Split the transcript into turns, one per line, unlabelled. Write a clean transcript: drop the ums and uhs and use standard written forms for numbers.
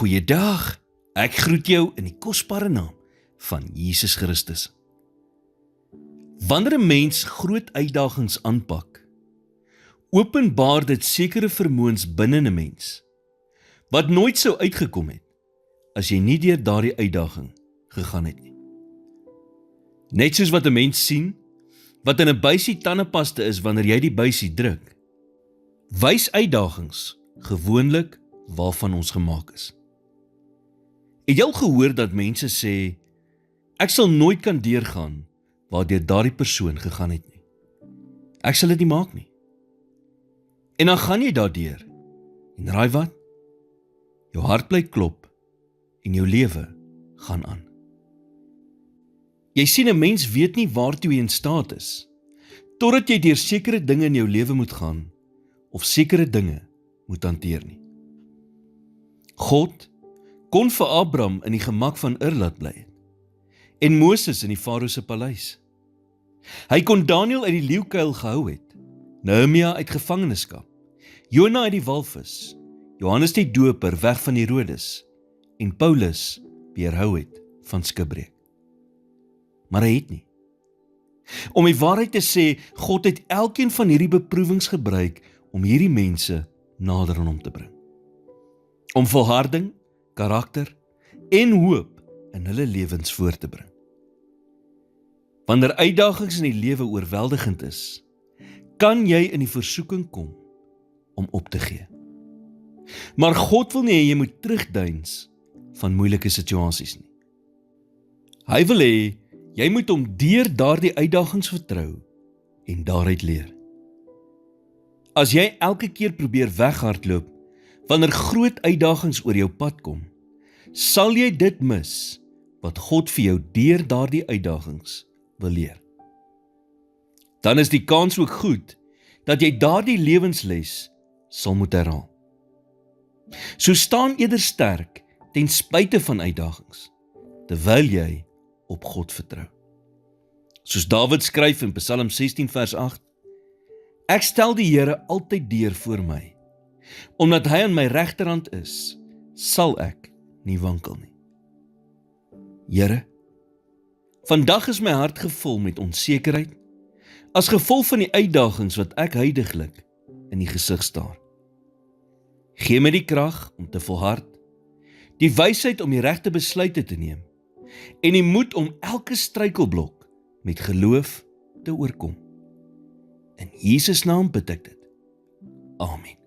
Goeiedag, ek groet jou in die kosbare naam van Jesus Christus. Wanneer 'n mens groot uitdagings aanpak, openbaar dit sekere vermoëns binne 'n mens, wat nooit sou uitgekom het, as jy nie deur daardie uitdaging gegaan het nie. Net soos wat 'n mens sien, wat in 'n buisie tandepasta is wanneer jy die buisie druk, wys uitdagings gewoonlik waarvan ons gemaak is. Het jy al gehoor dat mense sê, ek sal nooit kan deurgaan waardeur daardie persoon gegaan het nie. Ek sal dit nie maak nie. En dan gaan jy daardeur, en raai wat? Jou hart bly klop, en jou lewe gaan aan. Jy sien, 'n mens weet nie waartoe jy in staat is, totdat jy deur sekere dinge in jou lewe moet gaan, of sekere dinge moet hanteer nie. God kon vir Abraham in die gemak van Ur laat bly het, en Moses in die Farao se paleis. Hy kon Daniël uit die leeukuil gehou het, Nehemia uit gevangenskap, Jona uit die walvis, Johannes die Doper weg van Herodes, en Paulus weerhou het van skipbreek. Maar hy het nie. Om die waarheid te sê, God het elkeen van hierdie beproewings gebruik om hierdie mense nader aan hom te bring. Om volharding, karakter en hoop in hulle lewens voor te bring. Wanneer uitdagings in die lewe oorweldigend is, kan jy in die versoeking kom om op te gee. Maar God wil nie hê jy moet terugdeins van moeilike situasies nie. Hy wil hê jy moet hom deur daardie uitdagings vertrou en daaruit leer. As jy elke keer probeer weghardloop wanneer groot uitdagings oor jou pad kom, sal jy dit mis wat God vir jou deur daardie uitdagings wil leer. Dan is die kans ook goed dat jy daardie lewensles sal moet herhaal. So staan eerder sterk ten spyte van uitdagings, terwyl jy op God vertrou. Soos Dawid skryf in Psalm 16 vers 8, ek stel die Here altyd deur voor my, omdat hy aan my regterhand is, sal ek nie wankel nie. Here, vandag is my hart gevul met onsekerheid, as gevolg van die uitdagings wat ek huidiglik in die gesig staar. Gee my die krag om te volhard, die wysheid om die regte besluite te neem, en die moed om elke struikelblok met geloof te oorkom. In Jesus naam bid ek dit. Amen.